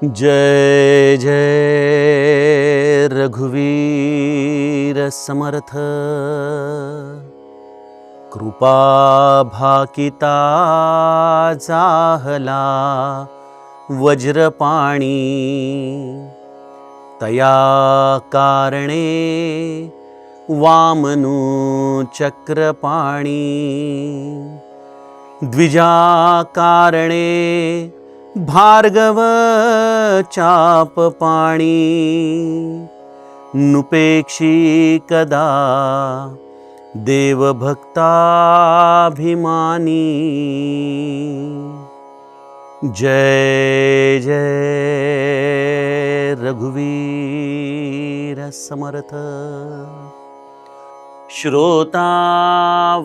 जय जय रघुवीर समर्थ। कृपा भाकिता जाहला वज्रपाणी, तया कारणे वामनु चक्रपाणी। द्विजा कारणे भार्गव चापपाणी, नुपेक्षी कदा देवभक्ताभिमानी। जय जय रघुवीर समर्थ। श्रोता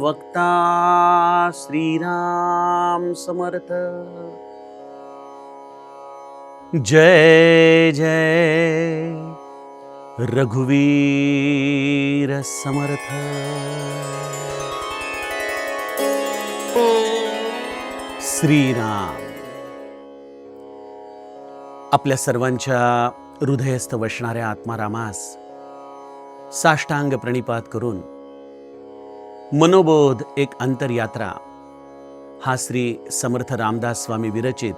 वक्ता श्रीराम समर्थ। जय जय रघुवीर समर्थ। श्रीराम आपल्या सर्वांच्या हृदयस्थ वसणाऱ्या आत्मारामास साष्टांग प्रणिपात करून मनोबोध एक अंतरयात्रा हा श्री समर्थ रामदास स्वामी विरचित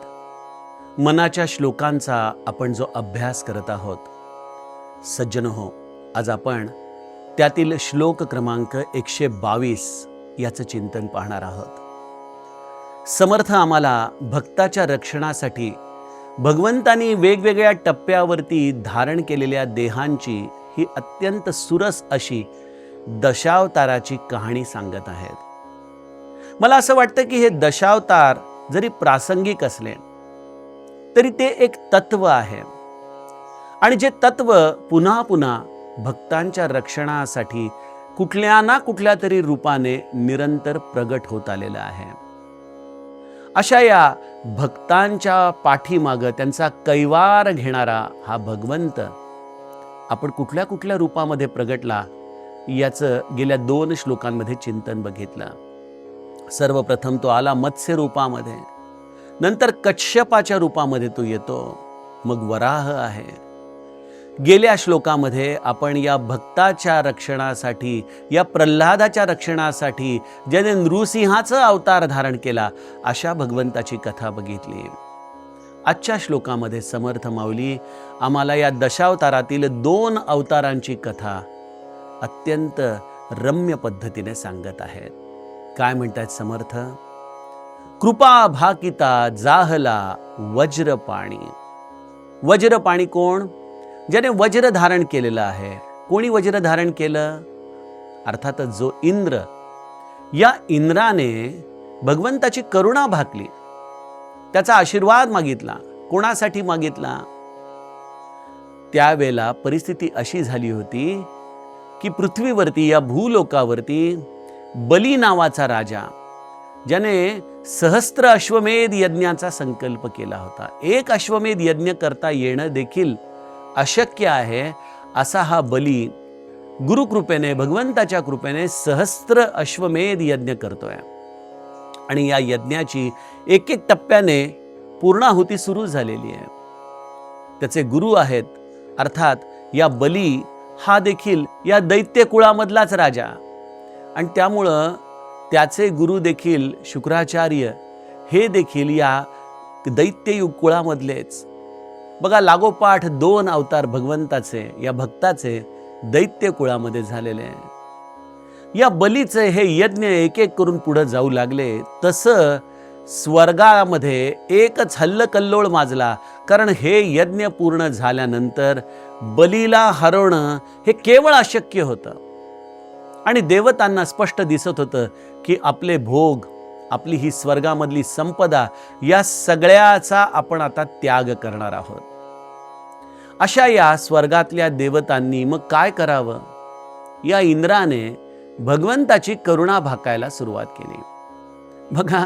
मनाच्या श्लोकांचा आपण जो अभ्यास करत आहोत, सज्जन हो, आज आपण त्यातील श्लोक क्रमांक 122 याचं चिंतन पाहणार आहोत। समर्थ आम्हाला भक्ताच्या रक्षणासाठी भगवंतांनी वेगवेगळ्या टप्प्यावरती धारण केलेल्या देहांची ही अत्यंत सुरस अशी दशावताराची कहाणी सांगत आहेत। मला असं वाटतं की हे दशावतार जरी प्रासंगिक असले तरी ते एक तत्व आहे आणि जे तत्व पुन्हा पुन्हा भक्तांच्या रक्षणासाठी कुठल्या ना कुठल्या तरी रूपाने निरंतर प्रगट होत आलेलं आहे। अशा या भक्तांच्या पाठीमागं त्यांचा कैवार घेणारा हा भगवंत आपण कुठल्या कुठल्या रूपामध्ये प्रगटला याचं गेल्या 2 श्लोकांमध्ये चिंतन बघितलं। सर्वप्रथम तो आला मत्स्य रूपामध्ये, नंतर कच्छपाच्या रूपामध्ये तो येतो, मग वराह आहे। गेल्या श्लोकामध्ये आपण या भक्ताच्या रक्षणासाठी, या प्रल्हादाच्या रक्षणासाठी ज्याने नृसिंहाचा अवतार धारण केला अशा भगवंताची कथा बघितली। आजच्या श्लोकामध्ये समर्थ माऊली आम्हाला या दशावतारातील 2 अवतारांची कथा अत्यंत रम्य पद्धतीने सांगत आहेत। काय म्हणतात समर्थ? कृपा भाकिता जाहला वज्रपाणी। वज्रपाणी कोण? ज्याने वज्र धारण केलेलं आहे। कोणी वज्र धारण केलं? अर्थातच जो इंद्र। या इंद्राने भगवंताची करुणा भाकली, त्याचा आशीर्वाद मागितला। कोणासाठी मागितला? त्यावेळेला परिस्थिती अशी झाली होती की पृथ्वीवरती, या भूलोकावरती बली नावाचा राजा, ज्याने सहस्त्र अश्वमेध यज्ञाचा संकल्प केला होता, एक अश्वमेध यज्ञ करता येणं देखील अशक्य आहे असा हा बली गुरुकृपेने, भगवंताच्या कृपेने सहस्त्र अश्वमेध यज्ञ करतोय। आणि या यज्ञाची एक एक टप्प्याने पूर्णाहुती सुरू झालेली आहे। त्याचे गुरु आहेत, अर्थात या बली हा देखील या दैत्य कुळामधलाच राजा, आणि त्यामुळं त्याचे गुरु देखील शुक्राचार्य हे देखील या दैत्ययुग कुळामधलेच। बघा, लागोपाठ 2 अवतार भगवंताचे, या भक्ताचे दैत्य कुळामध्ये झालेले आहे। या बलीचे हे यज्ञ एक एक करून पुढे जाऊ लागले, तसं स्वर्गामध्ये एकच हल्लकल्लोळ माजला, कारण हे यज्ञ पूर्ण झाल्यानंतर बलीला हरवणं हे केवळ अशक्य होतं। आणि देवतांना स्पष्ट दिसत होतं की आपले भोग, आपली ही स्वर्गामधली संपदा, या सगळ्याचा आपण आता त्याग करणार आहोत। अशा या स्वर्गातल्या देवतांनी मग काय करावं? या इंद्राने भगवंताची करुणा भाकायला सुरुवात केली। बघा,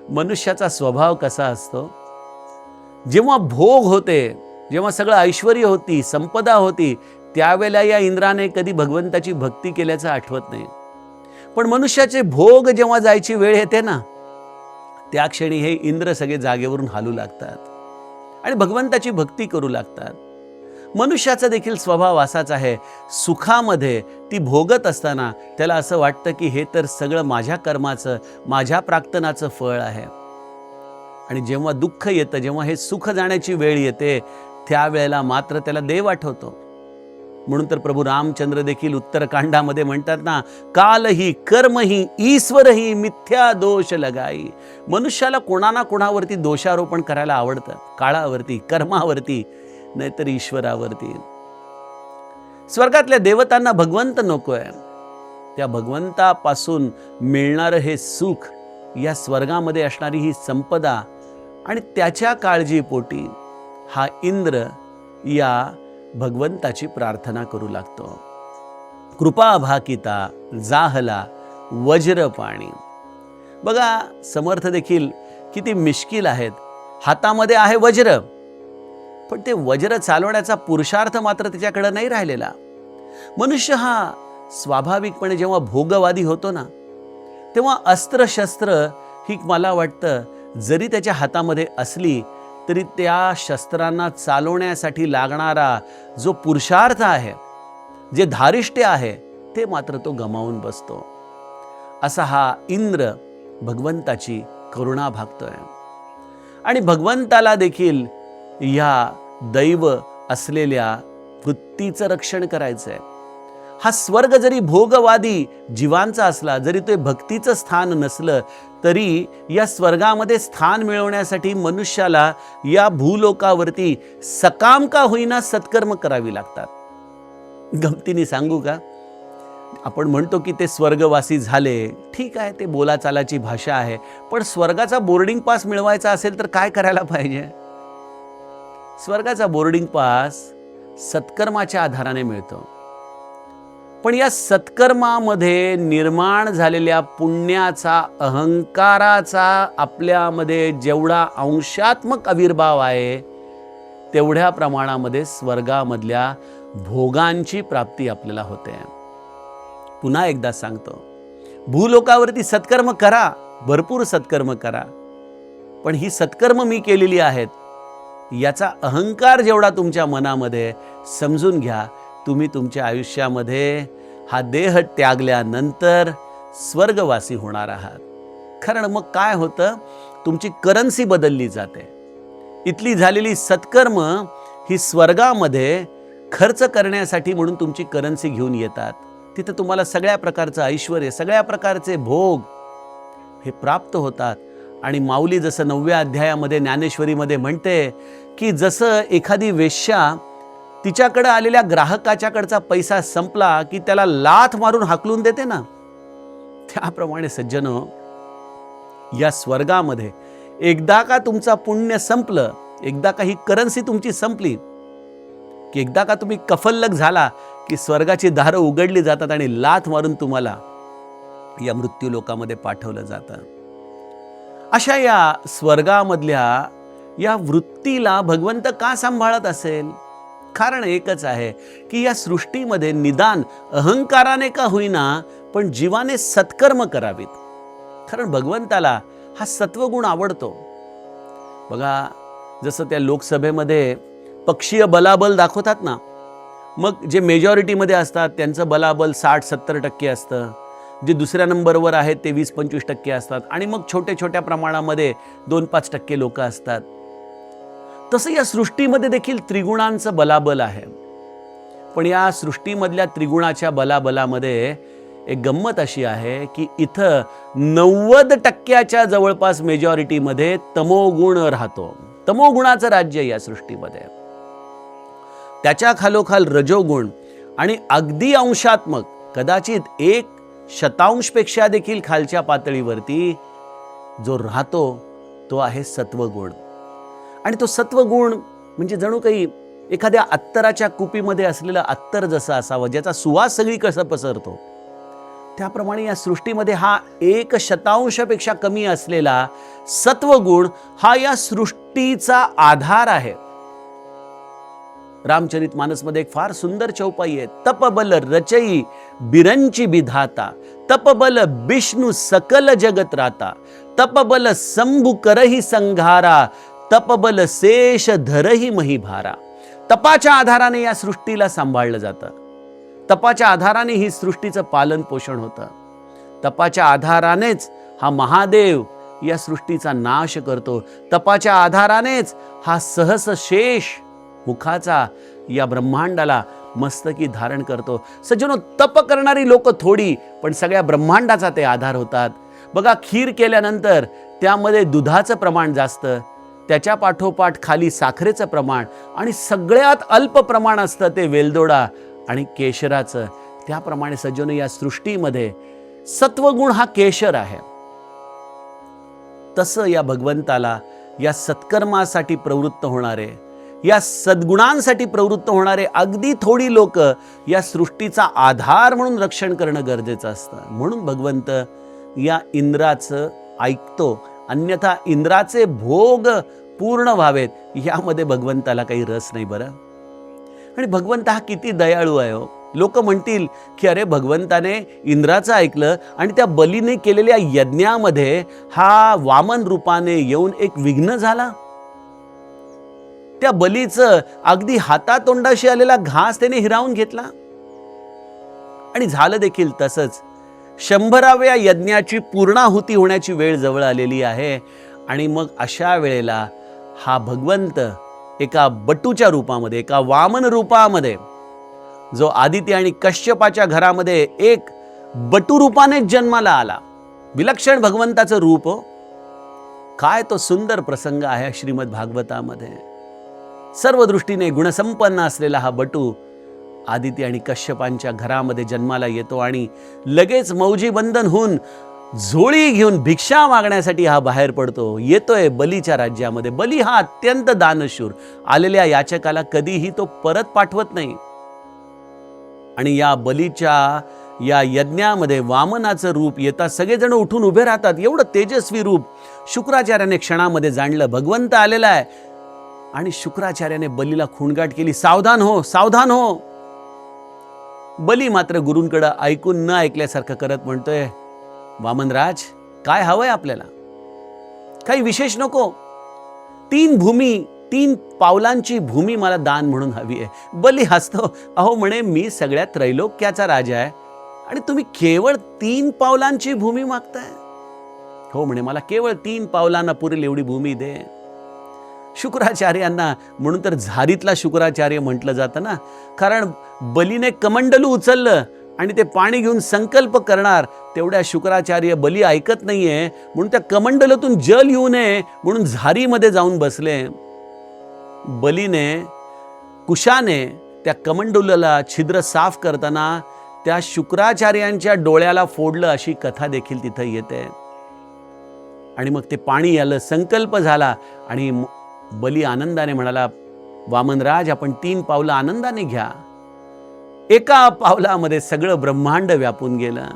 मनुष्याचा स्वभाव कसा असतो, जेव्हा भोग होते, जेव्हा सगळं ऐश्वर्य होती, संपदा होती, त्यावेळेला या इंद्राने कधी भगवंताची भक्ती केल्याचं आठवत नाही। पण मनुष्याचे भोग जेव्हा जायची वेळ येते ना, त्या क्षणी हे इंद्र सगळे जागेवरून हालू लागतात। आणि भगवंताची भक्ती करू लागतात. मनुष्याचा देखील स्वभाव असाच आहे. सुखामध्ये ती भोगत असताना त्याला असं वाटतं की हे तर सगळं माझ्या कर्माचं, माझ्या प्रार्थनाचं फळ आहे. आणि जेव्हा दुःख येतं, जेव्हा हे सुख जाण्याची वेळ येते, त्यावेळेला मात्र त्याला देव आठवतो. म्हणून तर प्रभू रामचंद्र देखील उत्तरकांडामध्ये म्हणतात ना, कालही कर्मही ईश्वरही मिथ्या दोष लगाई. मनुष्याला कोणा ना कोणावरती दोषारोपण करायला आवडतं, काळावरती, कर्मावरती, नाहीतर ईश्वरावरती. स्वर्गातल्या देवतांना भगवंत नकोय. त्या भगवंतापासून मिळणारं हे सुख, या स्वर्गामध्ये असणारी ही संपदा आणि त्याच्या काळजीपोटी हा इंद्र या भगवंताची प्रार्थना करू लागतो. कृपा भाकिता जाहला वज्र पाणी. बघा, समर्थ देखील किती मिश्किल आहेत. हातामध्ये आहे वज्र, पण ते वज्र चालवण्याचा पुरुषार्थ मात्र त्याच्याकडे नाही राहिलेला. मनुष्य हा स्वाभाविकपणे जेव्हा भोगवादी होतो ना, तेव्हा अस्त्र-शस्त्र ही मला वाटतं जरी त्याच्या हातामध्ये असली तरी त्या शस्त्रांना चालवण्यासाठी लागणारा जो पुरुषार्थ आहे, जे धारिष्ट्य आहे, ते मात्र तो गमावून बसतो. असा हा इंद्र भगवंताची करुणा भागतोय. आणि भगवंताला देखील या दैव असलेल्या वृत्तीचं रक्षण करायचंय. हा स्वर्ग जरी भोगवादी जीवांचा असला, जरी ते भक्तीचं स्थान नसलं, तरी या स्वर्गामध्ये स्थान मिळवण्यासाठी मनुष्याला या भूलोकावरती सकाम का होईना सत्कर्म करावी लागतात. गमतीने सांगू का, आपण म्हणतो की ते स्वर्गवासी झाले, ठीक आहे, ते बोलाचालाची भाषा आहे, पण स्वर्गाचा बोर्डिंग पास मिळवायचा असेल तर काय करायला पाहिजे? स्वर्गाचा बोर्डिंग पास सत्कर्माच्या आधाराने मिळतो. पण या सत्कर्मामध्ये निर्माण झालेल्या पुण्याचा, अहंकाराचा आपल्यामध्ये जेवढा अंशात्मक आविर्भाव आहे, तेवढ्या प्रमाणामध्ये स्वर्गामधल्या भोगांची प्राप्ती आपल्याला होते. पुन्हा एकदा सांगतो, भूलोकावरती सत्कर्म करा, भरपूर सत्कर्म करा, पण ही सत्कर्म मी केलेली आहेत याचा अहंकार जेवढा तुमच्या मनामध्ये, समजून घ्या, तुम्ही तुमच्या आयुष्यामध्ये हा देह त्यागल्यानंतर स्वर्गवासी होणार आहात. कारण मग काय होतं, तुमची करन्सी बदलली जाते. इथली झालेली सत्कर्म ही स्वर्गामध्ये खर्च करण्यासाठी म्हणून तुमची करन्सी घेऊन येतात. तिथं तुम्हाला सगळ्या प्रकारचं ऐश्वर्य, सगळ्या प्रकारचे भोग हे प्राप्त होतात. आणि माऊली जसं 9व्या अध्यायामध्ये ज्ञानेश्वरीमध्ये म्हणते की जसं एखादी वेश्या तिच्याकडे आलेल्या ग्राहकाच्याकडचा पैसा संपला की त्याला लाथ मारून हाकलून देते ना, त्याप्रमाणे सज्जनो, या स्वर्गामध्ये एकदा का तुमचा पुण्य संपलं, एकदा का ही करन्सी तुमची संपली, की एकदा का तुम्ही कफल्लक झाला की स्वर्गाची दारं उघडली जातात आणि लाथ मारून तुम्हाला या मृत्यू लोकामध्ये पाठवलं जातं. अशा या स्वर्गामधल्या या वृत्तीला भगवंत का सांभाळत असेल? कारण एकच आहे की या सृष्टीमध्ये निदान अहंकाराने का होईना पण जीवाने सत्कर्म करावीत. कारण भगवंताला हा सत्वगुण आवडतो. बघा, जसं त्या लोकसभेमध्ये पक्षीय बलाबल दाखवतात ना, मग जे मेजॉरिटीमध्ये असतात त्यांचं बलाबल 60-70% असतं, जे दुसऱ्या नंबरवर आहेत ते 20-25% असतात, आणि मग छोट्या छोट्या प्रमाणामध्ये 2-5% लोक असतात. तसं या सृष्टीमध्ये देखील त्रिगुणांचं बलाबल आहे. पण या सृष्टीमधल्या त्रिगुणाच्या बलाबलामध्ये एक गंमत अशी आहे की इथं 90% जवळपास मेजॉरिटीमध्ये तमोगुण राहतो. तमोगुणाचं राज्य या सृष्टीमध्ये. त्याच्या खालोखाल रजोगुण आणि अगदी अंशात्मक, कदाचित 1/100पेक्षा देखील खालच्या पातळीवरती जो राहतो तो आहे सत्वगुण. आणि तो सत्वगुण म्हणजे जणू काही एखाद्या अत्तराच्या कुपीमध्ये असलेलं अत्तर जसं असावं, ज्याचा सुवास सगळी कसं पसरतो, त्याप्रमाणे या सृष्टीमध्ये हा 1/100पेक्षा कमी असलेला सत्वगुण हा या सृष्टीचा आधार आहे. रामचरितमानसमध्ये एक फार सुंदर चौपाई आहे. तपबल रचई बिरंची विधाता, तपबल विष्णू सकल जगत राता, तपबल शंभु करही संघारा, तपबल शेष धरही मही भारा. तपाच्या आधाराने या सृष्टीला सांभाळलं जातं. तपाच्या आधाराने ही सृष्टीचं पालन पोषण होतं. तपाच्या आधारानेच हा महादेव या सृष्टीचा नाश करतो. तपाच्या आधारानेच हा सहस शेष मुखाचा या ब्रह्मांडाला मस्तकी धारण करतो. सज्जनो, तप करणारी लोक थोडी, पण सगळ्या ब्रह्मांडाचा ते आधार होतात. बघा, खीर केल्यानंतर त्यामध्ये दुधाचं प्रमाण जास्त, त्याच्या पाठोपाठ खाली साखरेचं प्रमाण, आणि सगळ्यात अल्प प्रमाण असतं ते वेलदोडा आणि केशराचं. त्याप्रमाणे सज्जनो, या सृष्टीमध्ये सत्वगुण हा केशर आहे. तसं या भगवंताला या सत्कर्मासाठी प्रवृत्त होणारे, या सद्गुणांसाठी प्रवृत्त होणारे अगदी थोडी लोक या सृष्टीचा आधार म्हणून रक्षण करणं गरजेचं असतं. म्हणून भगवंत या इंद्राचं ऐकतो, अन्यथा इंद्राचे भोग पूर्ण व्हावेत यामध्ये भगवंताला काही रस नाही बरं. आणि भगवंत हा किती दयाळू आहे हो. लोक म्हणतील की अरे, भगवंताने इंद्राचं ऐकलं आणि त्या बलीने केलेल्या यज्ञामध्ये हा वामन रूपाने येऊन एक विघ्न झाला. त्या बलीचं अगदी हातातोंडाशी आलेला घास त्याने हिरावून घेतला. आणि झालं देखील तसंच. 100व्या यज्ञाची पूर्णाहुती होण्याची वेळ जवळ आलेली आहे. आणि मग अशा वेळेला हा भगवंत एका बटूच्या रूपामध्ये, एका वामन रूपामध्ये, जो आदिती आणि कश्यपाच्या घरामध्ये एक बटू रूपाने जन्माला आला. विलक्षण भगवंताचं रूप हो. काय तो सुंदर प्रसंग आहे श्रीमद भागवतामध्ये. सर्व दृष्टीने गुणसंपन्न असलेला हा बटू आदिती आणि कश्यपांच्या घरामध्ये जन्माला येतो आणि लगेच मौजी बंधन होऊन झोळी घेऊन भिक्षा मागण्यासाठी हा बाहेर पडतो. येतोय बलीच्या राज्यामध्ये. बली हा अत्यंत दानशूर. आलेल्या याचकाला कधीही तो परत पाठवत नाही. आणि या बलीच्या या यज्ञामध्ये वामनाचं रूप येता सगळेजण उठून उभे राहतात. एवढं तेजस्वी रूप शुक्राचार्याने क्षणामध्ये जाणलं. भगवंत आलेला आहे. आणि शुक्राचार्याने बलीला खूणगाठ केली, सावधान हो, सावधान हो. बली मात्र गुरूंकडे ऐकून न ऐकल्यासारखं करत म्हणतोय, वामनराज, काय हवंय आपल्याला? काही विशेष नको. 3 पावलांची भूमी मला दान म्हणून हवी आहे. बली हसतो, अहो म्हणे, मी सगळ्या त्रैलोक्याचा राजा आहे आणि तुम्ही केवळ 3 पावलांची भूमी मागताय? हो म्हणे, मला केवळ 3 पावलांना पुरेल एवढी भूमी दे. शुक्राचार्यांना म्हणून तर झारीतला शुक्राचार्य म्हटलं जातं ना, कारण बलीने कमंडलू उचललं आणि ते पाणी घेऊन संकल्प करणार तेवढ्या शुक्राचार्य बली ऐकत नाहीये, म्हणून त्या कमंडलातून जल येऊ नये म्हणून झारीमध्ये जाऊन बसले. बलीने कुशाने त्या कमंडलूला छिद्र साफ करताना त्या शुक्राचार्यांच्या डोळ्याला फोडलं, अशी कथा देखील तिथं येते. आणि मग ते पाणी आलं, संकल्प झाला आणि बली आनंदाने म्हणाला, वामनराज, आपण 3 पावलं आनंदाने घ्या. एका पावलामध्ये सगळं ब्रह्मांड व्यापून गेलं.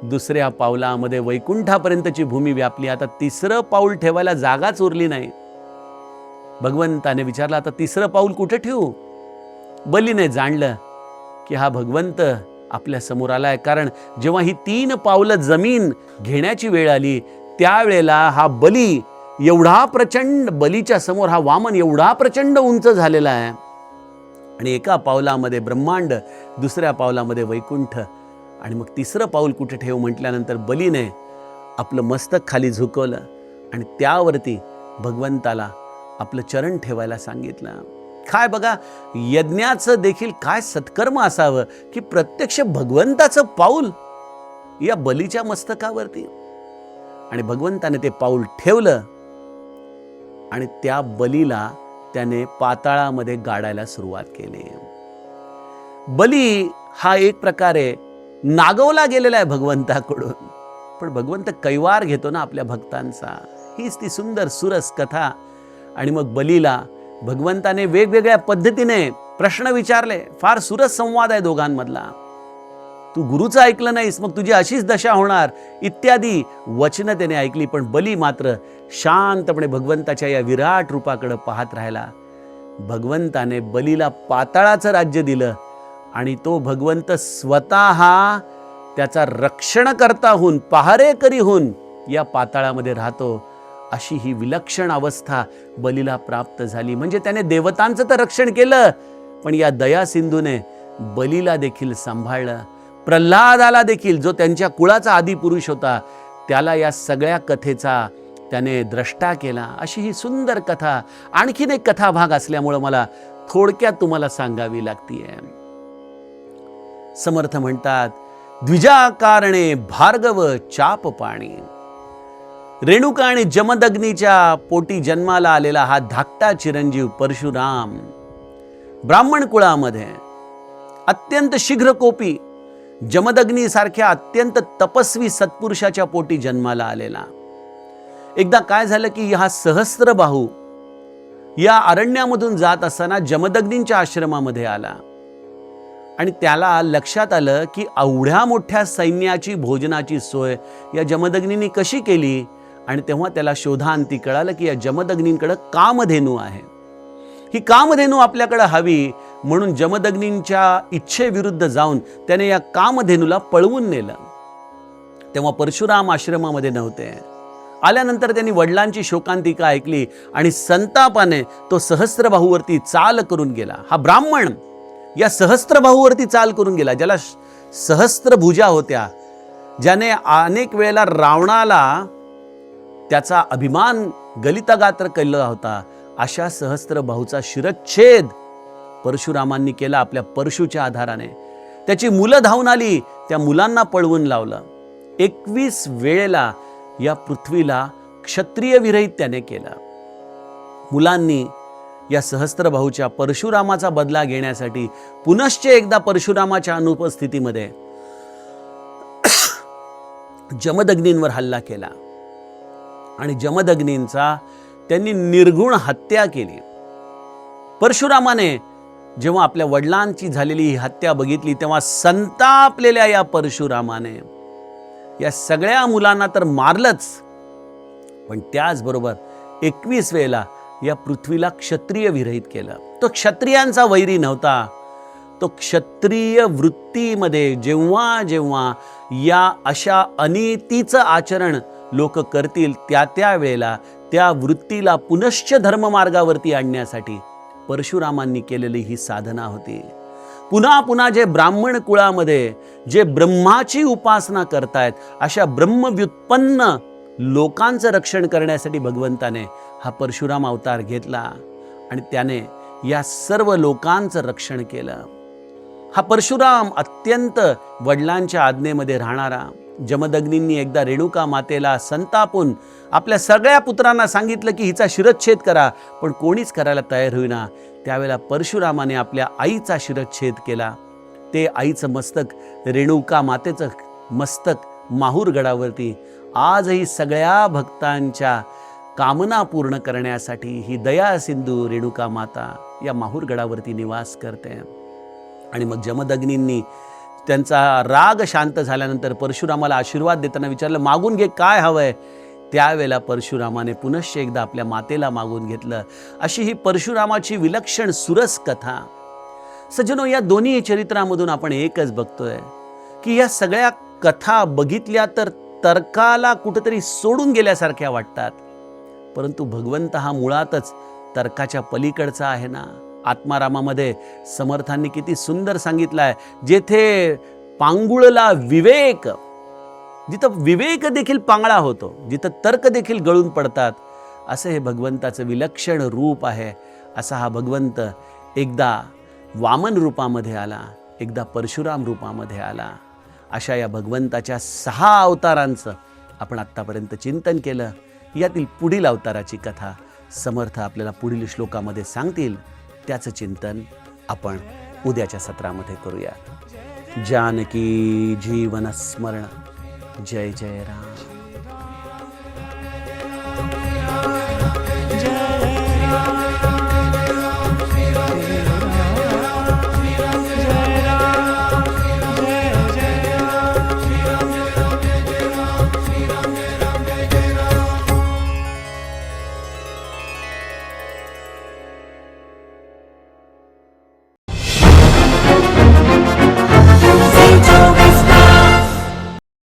दुसऱ्या पावलामध्ये वैकुंठापर्यंतची भूमी व्यापली. आता 3रं पाऊल ठेवायला जागाच उरली नाही. भगवंताने विचारलं, आता 3रं पाऊल कुठे ठेवू? बलीने जाणलं की हा भगवंत आपल्या समोर आलाय. कारण जेव्हा ही 3 पावलं जमीन घेण्याची वेळ आली, त्यावेळेला हा बली एवढा प्रचंड, बलीच्या समोर हा वामन एवढा प्रचंड उंच झालेला आहे. आणि एका पावलामध्ये ब्रह्मांड, दुसऱ्या पावलामध्ये वैकुंठ. आणि मग 3रं पाऊल कुठे ठेवू म्हटल्यानंतर बलीने आपलं मस्तक खाली झुकवलं आणि त्यावरती भगवंताला आपलं चरण ठेवायला सांगितलं. काय बघा, यज्ञाचं देखील काय सत्कर्म असावं की प्रत्यक्ष भगवंताचं पाऊल या बलीच्या मस्तकावरती. आणि भगवंताने ते पाऊल ठेवलं आणि त्या बलीला त्याने पाताळामध्ये गाडायला सुरुवात केली. बली हा एक प्रकारे नागवला गेलेला आहे भगवंताकडून, पण भगवंत कैवार घेतो ना आपल्या भक्तांचा. हीच ती सुंदर सुरस कथा. आणि मग बलीला भगवंताने वेगवेगळ्या पद्धतीने प्रश्न विचारले. फार सुरस संवाद आहे दोघांमधला. तू गुरुचं ऐकलं नाहीस, मग तुझी अशीच दशा होणार, इत्यादी वचनं त्याने ऐकली. पण बली मात्र शांतपणे भगवंताच्या या विराट रूपाकडे पाहत राहिला. भगवंताने बलीला पाताळाचं राज्य दिलं आणि तो भगवंत स्वतः त्याचा रक्षणकर्ता होऊन, पहारेकरी होऊन या पाताळामध्ये राहतो. अशी ही विलक्षण अवस्था बलीला प्राप्त झाली. म्हणजे त्याने देवतांचं तर रक्षण केलं, पण या दया सिंधूने बलीला देखील सांभाळलं. प्रल्हादाला देखील, जो त्यांच्या कुळाचा आदी पुरुष होता, त्याला या सगळ्या कथेचा त्याने द्रष्टा केला. अशी ही सुंदर कथा, आणखीन एक कथा भाग असल्यामुळं मला थोडक्यात तुम्हाला सांगावी लागतीये. समर्थ म्हणतात, द्विजाकारणे भार्गव चाप पाणी. रेणुका आणि जमदग्नीच्या पोटी जन्माला आलेला हा धाकटा चिरंजीव परशुराम ब्राह्मण कुळामध्ये अत्यंत शीघ्रकोपी जमदग्नी सारख्या अत्यंत तपस्वी सत्पुरुषाच्या पोटी जन्माला आलेला. एकदा काय झालं की हा सहस्त्रबाहू या अरण्यामधून जात असताना जमदग्नींच्या आश्रमामध्ये आला आणि त्याला लक्षात आलं की एवढ्या मोठ्या सैन्याची भोजनाची सोय या जमदग्नींनी कशी केली. आणि तेव्हा त्याला शोधांती कळालं की या जमदग्नींकडे कामधेनू आहे. ही कामधेनू आपल्याकडे हवी, म्हणून जमदग्नींच्या इच्छेविरुद्ध जाऊन त्याने या कामधेनूला पळवून नेलं. तेव्हा परशुराम आश्रमामध्ये नव्हते. आल्यानंतर त्यांनी वडिलांची शोकांतिका ऐकली आणि संतापाने तो सहस्त्रबाहूवरती चाल करून गेला. हा ब्राह्मण या सहस्त्रबाहूवरती चाल करून गेला, ज्याला सहस्त्रभुजा होत्या, ज्याने अनेक वेळेला रावणाला त्याचा अभिमान गलितगात्र केला होता. अशा सहस्त्रबाहूचा शिरच्छेद परशुरामांनी केला आपल्या परशुच्या आधाराने. त्याची मुलं धावून आली, त्या मुलांना पळवून लावलं. 21 वेळेला या पृथ्वीला क्षत्रिय विरहित त्याने केलं. मुलांनी या सहस्त्रबाहूच्या परशुरामाचा बदला घेण्यासाठी पुनश्च एकदा परशुरामाच्या अनुपस्थितीमध्ये जमदग्नींवर हल्ला केला आणि जमदग्नींचा त्यांनी निर्घुण हत्या केली. परशुरामाने जेव्हा आपल्या वडिलांची झालेली ही हत्या बघितली, तेव्हा संतापलेल्या या परशुरामाने या सगळ्या मुलांना तर मारलंच, पण त्याचबरोबर 21 वेळेला या पृथ्वीला क्षत्रिय विरहित केलं. तो क्षत्रियांचा वैरी नव्हता. तो क्षत्रिय वृत्तीमध्ये जेव्हा जेव्हा या अशा अनितीचं आचरण लोक करतील, त्या वेळेला त्या वृत्तीला पुनश्च धर्ममार्गावरती आणण्यासाठी परशुरामांनी केलेली ही साधना होती. पुन्हा पुन्हा जे ब्राह्मण कुळामध्ये जे ब्रह्माची उपासना करतायत, अशा ब्रह्मव्युत्पन्न लोकांचं रक्षण करण्यासाठी भगवंताने हा परशुराम अवतार घेतला आणि त्याने या सर्व लोकांचं रक्षण केलं. हा परशुराम अत्यंत वडिलांच्या आज्ञेमध्ये राहणारा. जमदग्नींनी एकदा रेणुका मातेला संतापून आपल्या सगळ्या पुत्रांना सांगितलं की हिचा शिरच्छेद करा, पण कोणीच करायला तयार होईना. त्यावेळेला परशुरामाने आपल्या आईचा शिरच्छेद केला. ते आईचं मस्तक, रेणुका मातेचं मस्तक माहूरगडावरती आजही सगळ्या भक्तांच्या कामना पूर्ण करण्यासाठी ही दया सिंधू रेणुका माता या माहूरगडावरती निवास करते. आणि मग जमदग्नींनी त्यांचा राग शांत झाल्यानंतर परशुरामाला आशीर्वाद देताना विचारलं, मागून घे, काय हवंय. त्यावेळेला परशुरामाने पुनश्च एकदा आपल्या मातेला मागून घेतलं. अशी ही परशुरामाची विलक्षण सुरस कथा. सज्जनो, या दोन्ही चरित्रामधून आपण एकच बघतोय की या सगळ्या कथा बघितल्या तर तर्काला कुठेतरी सोडून गेल्यासारख्या वाटतात, परंतु भगवंत हा मुळातच तर्काच्या पलीकडचा आहे ना. आत्मारामामध्ये समर्थांनी किती सुंदर सांगितलंय, जेथे पांगुळला विवेक, जिथं विवेक देखील पांगळा होतो, जिथं तर्क देखील गळून पडतात, असं हे भगवंताचं विलक्षण रूप आहे. असा हा भगवंत एकदा वामन रूपामध्ये आला, एकदा परशुराम रूपामध्ये आला. अशा या भगवंताच्या 6 अवतारांचं आपण आत्तापर्यंत चिंतन केलं. यातील पुढील अवताराची कथा समर्थ आपल्याला पुढील श्लोकामध्ये सांगतील. त्याचं चिंतन आपण उद्याच्या सत्रामध्ये करूया. जानकी जीवन स्मरण. जय जय राम.